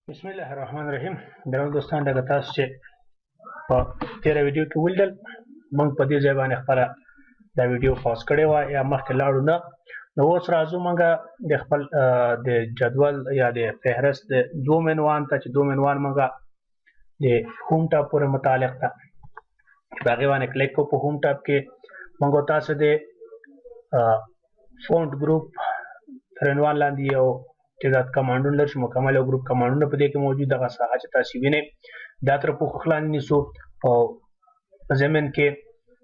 بسم الله الرحمن الرحیم. درنو دوستان دغه تاسو چې په تیر ویډیو کې ولیدل موږ په دې ځای باندې خپل دا ویډیو پاس کړی و یا مخکې لاړو نه نو اوس راځو موږ د خپل د جدول یا د فهرست د دوم عنوان ته چې دوم عنوان موږ د هوم ټاب پورې متعلق ده په هغې باندې کلیک کوو. په هوم ټاب کې موږ تاسو د فونټ ګروپ تر عنوان لاندې یو تعداد کمانډونه لري چې مکمل او ګروپ کمانډونه په دې کې موجود دغه ساحه چې تاسو وینئ دا تر پوښښ لاندې نیسو او په ضمن کې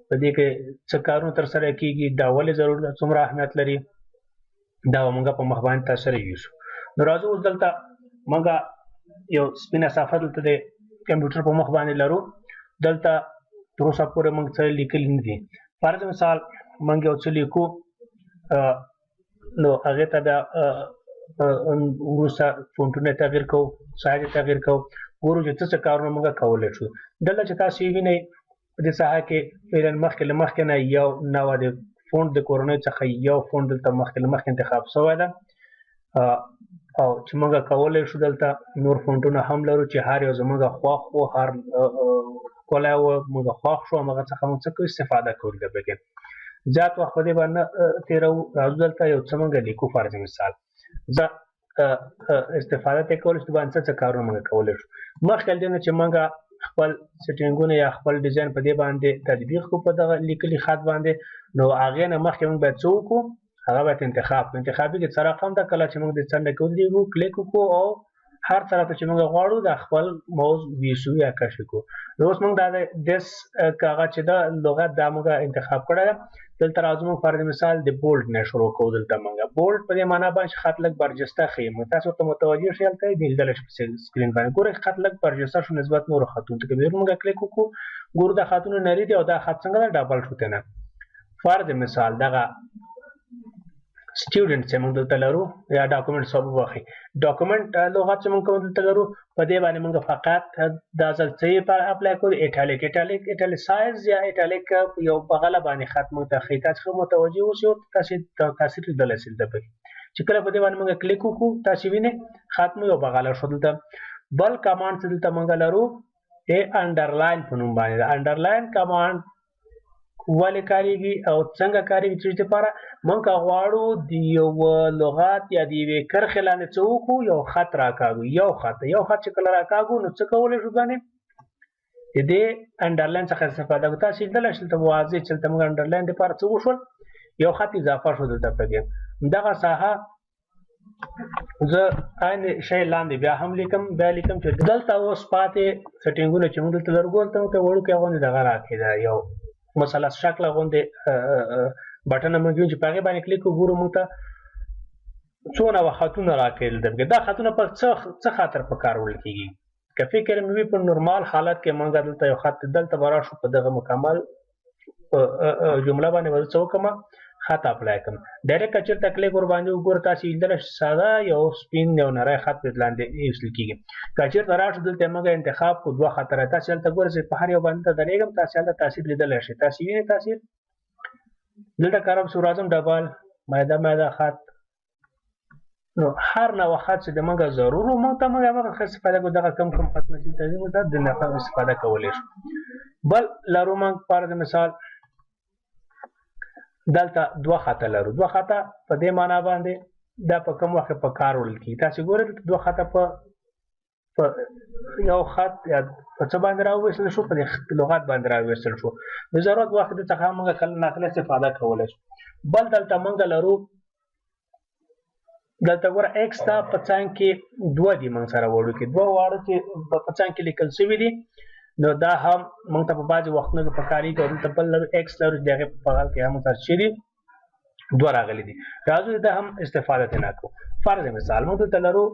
په دې کې څه کارونه ترسره کیږي دا ولې ضروري ده څومره اهمیت لري دا به موږ په مخ باندې تاسو سره یوسو. نو راځو اوس دلته موږ یو سپینه صفحه دلته د کمپیوټر په مخ باندې لرو. دلته تر اوسه پورې موږ څه لیکلي نه دي. فرض مثال موږ یو څه لیکو نو هغې ته بیا وروسته فونټونه تغیر کوو سایز یې تغیر کوو ګورو چې څه کارونه موږ کولی شو. دلته چې تاسو یې وینئ په دې ساحه کې فعلا مخکې له مخکې نه یو نوع د فونټ د کورنۍ څخه یو فونټ دلته مخکې له مخکې انتخاب شوی ده او چې موږ کولی شو دلته نور فونټونه هم لرو چې هر یو زموږ خوښ و هر کولای و موږ خوښ شو همغه څخه موږ څه کوو استفاده کوو. د پکې زیات وخت په دې باندې تېروو. راځو دلته یو څه موږ لیکو. فرض مثال زه استفاده ته کولی شو باندې څه کارونه موږ کولی شو. مخکې له دې نه چې موږ خپل سیټینګونه یا خپل ډیزاین په دې باندې تطبیق کړو په دغه لیکلي خط باندې نو هغې نه مخکې موږ باید څه وکړو هغه باید انتخاب کړو. انتخابي کې څه رقم ده کله چې موږ د څنډه کې ودرېږو کلیک وکړو او هر طرف ته چې موږ غواړو د خپل موز ویسو یا کشف کړو. نو اوس موږ دا د دس هغه چې ده لغت دا موږ انتخاب کړی ده. دلته راځو موږ فرض مثال د بولډ نه شروع کوو. دلته موږ بولډ په دې معنا باندې خط لږ برجسته ښیي. تاسو ورته متوجه شئ هلته یې لیدلی شئ په سکرین باندې ګورئ خط لږ برجسته شو نسبت نورو خطونو ته. که بیا موږ کلیک وکړو ګورو دا خطونه نري دي او دا خط څنګه ده ډبل شو ته نه. فرض مثال دغه سټوډنټ چې موږ دلته لرو یا ډاکومنټ سب واخلئ ډاکومنټ لغت چې موږ کوم دلته لرو په دې باندې موږ فقط دا ځل څه یې اپلای کړو ایټالیسایز یا ایټالیک یو بغله باندې خط موږ ته ښیي. تاسو ښه متوجه اوسئ او تاسې تاثیر لیدلی شئ دلته پکې چې کله په دې باندې موږ کلیک وکړو تاسې وینئ خط مو یو بغله شو. دلته بل کمانډ چې دلته موږ لرو انډرلاین په نوم باندې ده. انډرلاین کمانډ ولې کاریږي او څنګه کاریږي چې لپاره موږ غواړو د یو لغت یا د یوې کرښې لاندې څه وکړو یو خط راکاږو یو خط چې کله راکاږو نو څه کولی شو ګانې د دې انډرلاین څخه استفاده کوو. تاسو لیدلی شئ دلته واضح چې دلته موږ انډرلاین دپاره څه وشول یو خط اضافه شو دلته پکې. دغه ساحه زه عین شی لاندې بیا هم لیکم چې دلته اوس پاتې سیټینګونه چې موږ دلته لرو دلته موږ ته وړوکی غوندې دغه راکړې ده یو مثلث شکله غوندې بټن موږ وینو چې په هغې باندې کلیک وګورو موږ ته څو نوع خطونه راکړل دي. دا خطونه په څه خاطر په کار وړل کېږي. که فکر مې وي په نورمال حالت کې موږ دلته یو خط دلته به راشو په دغه مکمل جمله باندې به زه څه وکړم خط اپلای کړم. ډایرکټ که چېرته کلیک ورباندې وګورو تاسې لیدلی شئ ساده یو سپین یو نری خط پرې لاندې ایستل کېږي. که چېرته راشو دلته موږ انتخاب کړو دوه خطه را تاسې هلته ګورئ په هر یو باندې ته درېږم تاسې هلته تاثیر لیدلی شئ. تاسې وینئ تاثیر دلته کارم سو راځم ډبل مایده خط نو هر نوع خط چې د موږ ضرور و موږ ته موږ هغه ښه استفاده کوو. دغه کم خطونه چې دلته دي موږ د نفع استفاده کولی شو. بل لرو موږ فرض مثال دلته دوه خطه لرو. دوه خطه په دې معنا باندې دا په کوم وخت په کار وړل کېږي. تاسې ګورئ دلته دوه خطه په یو خط یا په څه باندې راوویستل شو په دې لغت باندې راوویستل شو. د ضرورت وخت څخه موږ کله ناکله استفاده کولی شو. بل دلته موږ لرو دلته ګوره ایکس ته په څنګ کې دوه دي موږ سره وړوکي دوه واړه چې په څنګ کې لیکل شوي دي نو دا هم موږ ته په بعضې وختونو کې په کارېږي. او دلته بل لرو ایکس لرو چې د هغې په بغل کې هم ورته څه دي دوه راغلي دي. راځو دا هم استفاده ترې کوو. فرض مثال موږ دلته لرو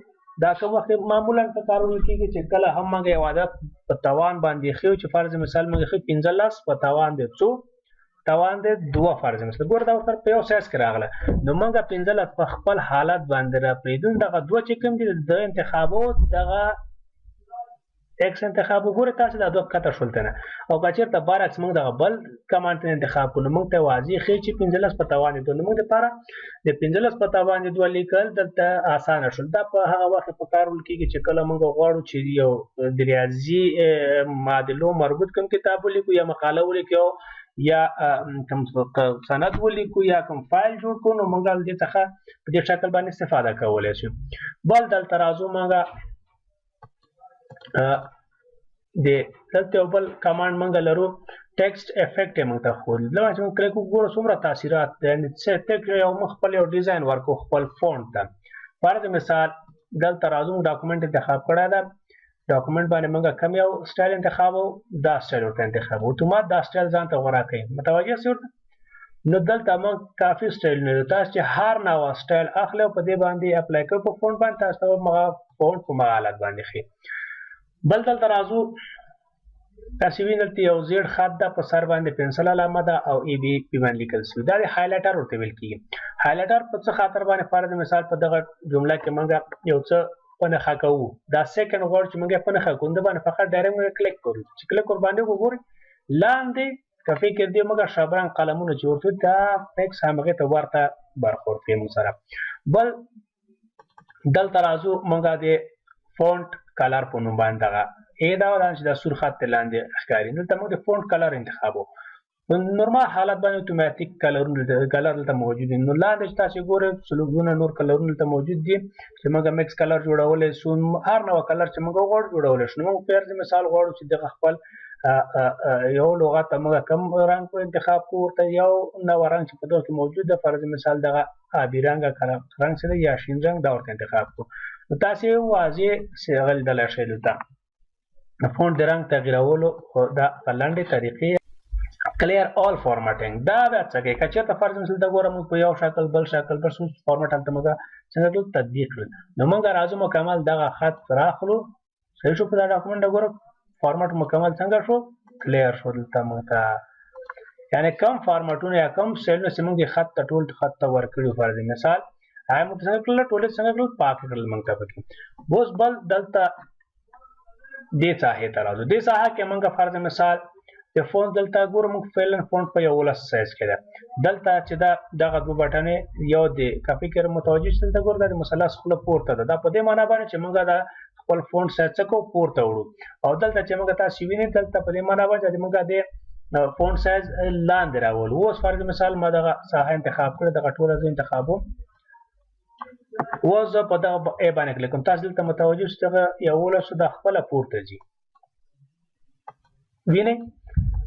دا کوم وخت معمولا په کار وړل کېږي چې کله هم موږ یو عدد په توان باندې ښیو چې فرض مثال موږ ښیو 15 په توان دی څو توان دی 2 فرض مثال ګوره دا ورته په یو سایز کې راغله نو موږ 15 په خپل حالت باندې را پرېږدو. دغه دوه چې کوم دي د انتخابو دغه ایکس انتخاب وګوره تاسو دا دوه کته شولته نه او کچېرته برعکس موږ دغه بل کمانډ انتخاب کړو موږ ته واضح خې چې 15 په توان دي نو موږ لپاره د 15 په توان دي دوه لیکل دلته اسانه شول دا په هغه وخت په کار ولکېږي چې کله موږ غواړو چې یو د ریاضي معادلو مربوط کوم کتاب ولیکو یا مقاله ولیکو یا کوم سند ولیکو یا کوم فایل جوړ کړو نو موږ د دې څخه په دې شکل باندې استفاده کولای شو بل دلته راځو موږ د دلته بل کمانډ موږ لرو ټیکسټ افیکټ موږ ته خو لږ چې موږ کلیک وګورو څومره تاثیرات یعنی څه تک یو خپل یو ډیزاین ورکو خپل فونټ ته فرض مثال دلته راځو ډاکومنټ انتخاب کړی دا ډاکومنټ باندې موږ کوم یو سټایل انتخابو دا سټایل ورته انتخابو اتومات دا سټایل ځان ته غوړه کوي متوجه شئ نو دلته موږ کافي سټایل نه تاسو چې هر نوع سټایل اخلو په دې باندې اپلای کړو په فونټ باندې تاسو موږ فونټ په مغالط باندې خي بل دلته راځو تاسو وینئ چې یو زیړ خط د په سر باندې پنسل علامه ده او ای بي پی باندې لیکل شوی دا د هایلایټر ورته ویل کیږي هایلایټر په څه خاطر باندې فرض مثال په دغه جمله کې موږ یو څه پنه خاکو دا سیکنډ ورډ چې موږ پنه خاکو د باندې فقط ډایرکټ موږ کلیک کوو چې کلیک ور باندې وګورئ لاندې کافي کې دې موږ شابران قلمونه چې ورته دا ټیکس هغه ته ورته برخورد کوي موږ سره بل دلته راځو موږ د فونټ کلر په نوم باندې دا ولانه چې د سور خط لاندې ښکاري نو ته موږ د فونټ کلر انتخابو په نورمال حالت باندې اتوماتیک کلرونه دلته موجود دي نو لاندې تاسو ګورئ سلوګونه نور کلرونه دلته موجود دي چې موږ مکس کلر جوړولای شو هر نوع کلر چې موږ غواړو جوړولای شو موږ فرض مثال غواړو چې دغه خپل یو لغت موږ کم رنگ په انتخاب کوو ورته یو نوع رنگ چې په دغه کې موجود ده فرض مثال دغه آبي رنګ رنګ سره یا شین رنګ دا ورته انتخاب کوو نو تاسو واضح سیغل دلته شئ دلته فونټ د رنګ تغیرولو دا په لاندې طریقې کلیر آل فارمټینګ دا څه کې کچې ته فرض مثال دا ګورم په یو شکل بل شکل پر څه فارمټ هم موږ څنګه ټول تطبیق کړل نو موږ راځو مکمل دغه خط راخلو صحیح شو په دا ډاکومنټ وګورو فارمټ مکمل څنګه شو کلیر شو دلته موږ یعنی کم فارمټونه یا کم سیلونه چې موږ خط ته ټول خط ته ورکړو فرض مثال هغه موږ څنګه کړل ټول څنګه کړل پاک کړل موږ ته پکې بوس بل دلته دې ساحه ته راځو دې ساحه کې موږ فرض مثال د فونټ دلته ګورو موږ فعلا فونټ په 11 سایز کې ده دلته چې دا دغه دوه بټنې یو د کاپی کړه متوجه شته دلته ګورو د مثلث خله پورته ده دا په دې معنی باندې چې موږ دا خپل فونټ سایز څخه پورته وړو او دلته چې موږ تاسو وینئ دلته په دې معنی باندې چې موږ د فونټ سایز لاندې راولو اوس فرض مثال ما دغه ساحه انتخاب کړه دغه ټول ځای انتخابو وزه په دغه ای باندې کلیک کوم تاسو دلته متوجه شئ یو ولس د خپل پورته ځي وینئ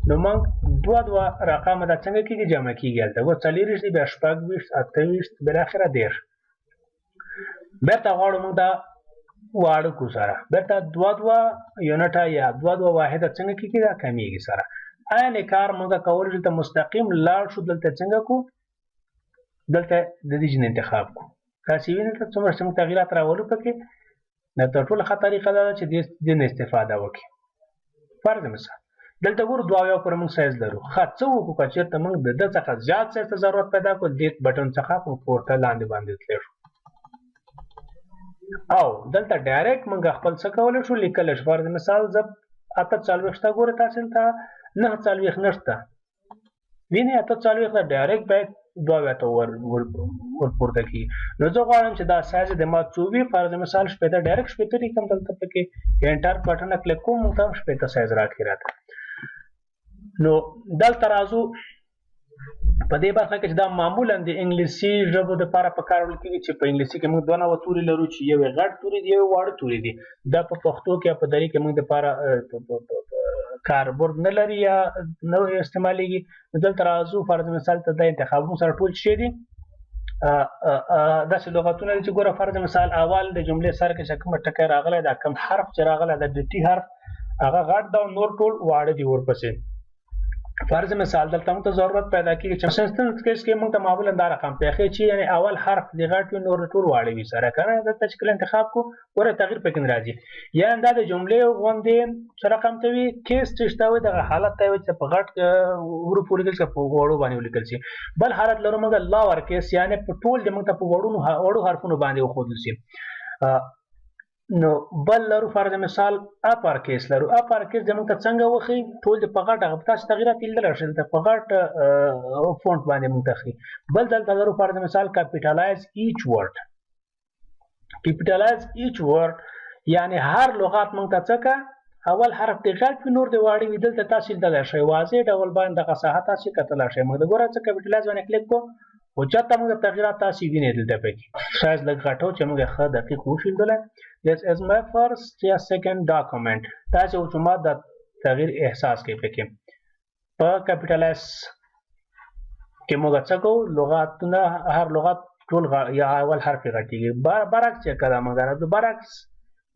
نو موږ دوه رقم د څنګه کېږي جمع کېږي دلته و 40 دی بیا 28 28 بل اخره 10 بیرته غواړو موږ دا واړو کو سره بیرته دوه یونټ یا دوه واحد څنګه کېږي دا کمیږي سره عین کار موږ کول چې مستقیم لاړ شو دلته څنګه کو دلته د دې جن انتخاب کو تاسو وینئ چې څومره څنګه تغیرات راولو پکې نه ته ټول خطرې طریقه ده چې د استفاده وکړي فرض مثال دلته ګورو دوه یو پر موږ سایز لرو خاص وکړو چې ته موږ د څخه زیات سایز ته ضرورت پیدا کو د بټن څخه په پورته لاندې باندې تلل او دلته ډایرکټ موږ خپل څه کولای شو لیکل شو فرض مثال زب اته 40 تا ګوره تاسو ته نه 40 نشته ویني اته 40 دا ډایرکټ باید دوه ته ور پورته کی نو زه غواړم چې دا سایز د ما 24 فرض مثال شپه ته ډایرکټ شپه ته کوم دلته پکې انټر بټن کلیک کوم ته شپه ته سایز راکړی راته نو دلته راځو په دې برخه کې چې دا معمولا د انګلیسي ژبو د لپاره په کار ول کېږي چې په انګلیسي کې موږ دوه نوع توري لرو چې یو غټ توري دی یو واړه توري دی دا په پښتو کې په دری کې موږ د لپاره کاربورد نه لري یا نو استعمالېږي دلته راځو فرض مثال ته د انتخابونو سره ټول شي دي داسې لغتونه چې ګوره فرض مثال اول د جملې سره کې کوم ټکی راغلی دا کم حرف چې راغلی د ټي حرف هغه غټ دا نور ټول واړه دي ورپسې فرض مثال دلته موږ ته ضرورت پیدا کیږي چې سنستنس کې موږ ته معمولا دا رقم پیښې چې یعنی اول حرف د غټ نور ټول واړه وي سره کنه د تشکیل انتخاب کو ورته تغییر پکې راځي یا دا د جملې غوندې چې رقم ته وي کیس تشتاوي د حالت ته وي چې په غټ حروف ولیکل چې په وړو باندې ولیکل شي بل حالت لرو موږ لا ورکیس یعنی په ټول د موږ ته په وړو حرفونو باندې وخودل شي نو بل لرو فرض مثال اپر کیس لرو اپر کیس زموږ ته څنګه وخی ټول د په غټ هغه تاسو تغیرات لیدل شئ ته په غټ فونټ باندې موږ ته خي بل دلته لرو فرض مثال کیپټلایز ایچ ورډ کیپټلایز ایچ ورډ یعنی هر لغات موږ ته څه اول حرف د غټ په نور دی واړی ودل ته تاسو لیدل شئ واضح ډول باندې د صحه تاسو کتل شئ موږ د ګوره څه کیپټلایز باندې کلیک کو او چاته موږ تغیرات تاسو وینئ دلته پکې سایز لږ غټو چې موږ ښه دقیق وښیندل This is my first یا second document تاسو چې ما د تغییر احساس کوي پکې په کیپټلایز کې موږ څه کوو لغاتونه هر لغت ټول یا اول حرف غټیږي برعکس چې کله موږ راځو برعکس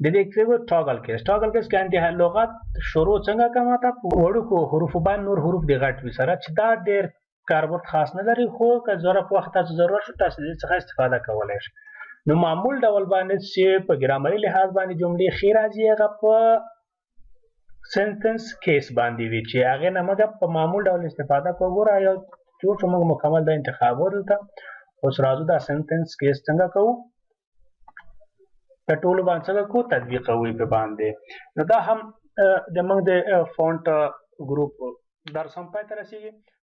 د دې کې ټاګل کیس کې د لغت شروع څنګه کومه تا وړو کو حروف باندې نور حروف دی غټ وي سره چې دا ډېر کاربورد خاص نه لري خو که ضرورت وخت تاسو ضرورت شو تاسو دې څخه استفاده کولای شئ نو معمول ډول باندې چې په ګرامري لحاظ باندې جملې خې راځي هغه په سنټنس کیس باندې وي چې هغه نه موږ په معمول ډول استفاده کوو یا چې موږ مکمل د انتخاب ورته اوس راځو دا سنټنس کیس څنګه کوو په ټولو باندې څنګه کو تطبیق کوي په باندې نو دا هم د موږ د فونټ ګروپ درس هم پای ته رسیږي